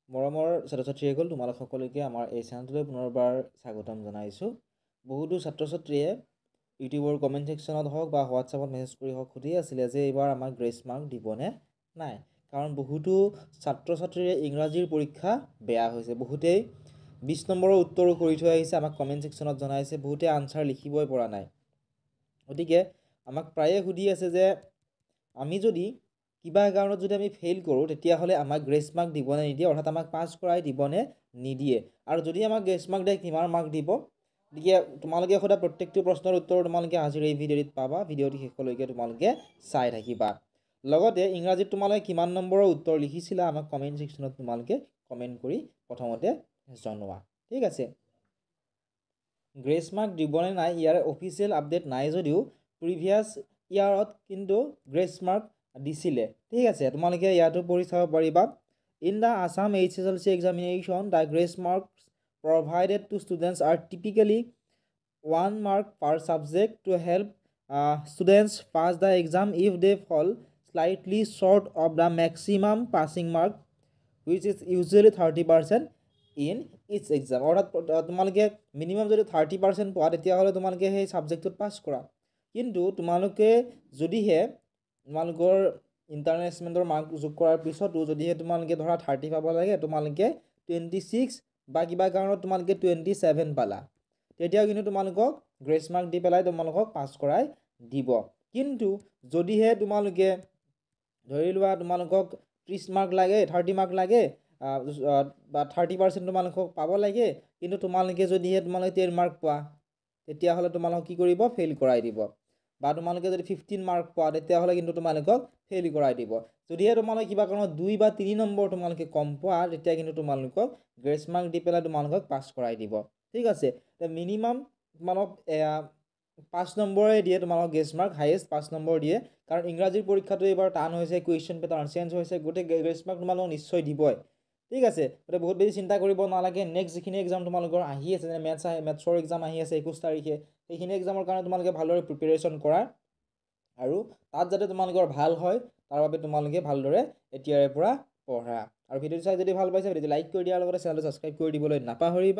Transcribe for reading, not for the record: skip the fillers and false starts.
মৰমৰ ছাত্ৰ-ছাত্ৰীসকল তোমালোক সকলোকে আমাৰ এই চেনেলটোলৈ পুনৰবাৰ স্বাগতম জনাইছোঁ। বহুতো ছাত্ৰ ছাত্ৰীয়ে ইউটিউবৰ কমেণ্ট ছেকশ্যনত হওক বা হোৱাটছআপত মেছেজ কৰি হওক সুধি আছিলে যে এইবাৰ আমাক গ্ৰেছ মাৰ্ক দিবনে নাই, কাৰণ বহুতো ছাত্ৰ ছাত্ৰীৰে ইংৰাজীৰ পৰীক্ষা বেয়া হৈছে। বহুতেই 20 নম্বৰৰ উত্তৰো কৰি থৈ আহিছে, আমাক কমেণ্ট ছেকশ্যনত জনাইছে, বহুতে আনচাৰ লিখিবই পৰা নাই। গতিকে আমাক প্ৰায়ে সুধি আছে যে আমি যদি কিবা কাৰণত যদি আমি ফেইল কৰোঁ তেতিয়াহ'লে আমাক গ্ৰেছ মাৰ্ক দিবনে নিদিয়ে, অৰ্থাৎ আমাক পাছ কৰাই দিবনে নিদিয়ে, আৰু যদি আমাক গ্ৰেছ মাৰ্ক দিয়ে কিমান মাৰ্ক দিব। গতিকে তোমালোকে সোধা প্ৰত্যেকটো প্ৰশ্নৰ উত্তৰ তোমালোকে আজিৰ এই ভিডিঅ'ত পাবা। ভিডিঅ'টো শেষলৈকে তোমালোকে চাই থাকিবা। লগতে ইংৰাজীত তোমালোকে কিমান নম্বৰৰ উত্তৰ লিখিছিলা আমাক কমেণ্ট ছেকশ্যনত তোমালোকে কমেণ্ট কৰি প্ৰথমতে জনোৱা। ঠিক আছে, গ্ৰেছ মাৰ্ক দিবনে নাই ইয়াৰ অফিচিয়েল আপডেট নাই যদিও প্ৰিভিয়াছ ইয়াৰত কিন্তু গ্ৰেছ মাৰ্ক দিছিলে। ঠিক আছে, তোমালোকে ইয়াতো পঢ়ি চাব পাৰিবা। In the Assam HSLC examination, the grace marks provided to students are typically 1 mark per subject to help students pass the exam if they fall slightly short of the maximum passing mark, which is usually 30% in each exam. অৰ্থাৎ তোমালোকে minimum যদি 30% পোৱা তেতিয়াহ'লে তোমালোকে সেই ছাবজেক্টটোত পাছ কৰা। কিন্তু তোমালোকে যদিহে তোমালোকৰ ইণ্টাৰনেশ্যনেলৰ মাৰ্ক যোগ কৰাৰ পিছতো যদিহে তোমালোকে ধৰা 30 পাব লাগে, তোমালোকে 26 বা কিবা কাৰণত তোমালোকে 27 পালা, তেতিয়াও কিন্তু তোমালোকক গ্ৰেছ মাৰ্ক দি পেলাই তোমালোকক পাছ কৰাই দিব। কিন্তু যদিহে তোমালোকে ধৰি লোৱা তোমালোকক 30 মাৰ্ক লাগে, 30 মাৰ্ক লাগে বা 30% তোমালোকক পাব লাগে, কিন্তু তোমালোকে যদিহে তোমালোকে 10 মাৰ্ক পোৱা তেতিয়াহ'লে তোমালোকক কি কৰিব, ফেইল কৰাই দিব। বা তোমালোকে যদি 15 মাৰ্ক পোৱা তেতিয়াহ'লে কিন্তু তোমালোকক ফেইল কৰাই দিব। যদিহে তোমালোকে কিবা কাৰণত 2 বা 3 নম্বৰ তোমালোকে কম পোৱা তেতিয়া কিন্তু তোমালোকক গ্ৰেছ মাৰ্ক দি পেলাই তোমালোকক পাছ কৰাই দিব। ঠিক আছে, মিনিমাম তোমালোক 5 নম্বৰে দিয়ে তোমালোকক গ্ৰেছ মাৰ্ক, হাইয়েষ্ট 5 নম্বৰ দিয়ে, কাৰণ ইংৰাজীৰ পৰীক্ষাটো এইবাৰ টান হৈছে, কুৱেশ্যন পেটাৰ্ণ চেঞ্জ হৈছে, গোটেই গ্ৰেছ মাৰ্ক তোমালোকক নিশ্চয় দিবই। ঠিক আছে, গতিকে বহুত বেছি চিন্তা কৰিব নালাগে। নেক্সট যিখিনি এক্সাম তোমালোকৰ আহি আছে, যেনে মেথছৰ এক্সাম আহি আছে 21 তাৰিখে, সেইখিনি এক্সামৰ কাৰণে তোমালোকে ভালদৰে প্ৰিপেৰেশ্যন কৰা, আৰু তাত যাতে তোমালোকৰ ভাল হয় তাৰ বাবে তোমালোকে ভালদৰে এতিয়াৰে পৰা পঢ়া। আৰু ভিডিঅ'টো চাই যদি ভাল পাইছে ভিডিঅ'টো লাইক কৰি দিয়াৰ লগতে চেনেলটো ছাবস্ক্ৰাইব কৰি দিবলৈ নাপাহৰিবা।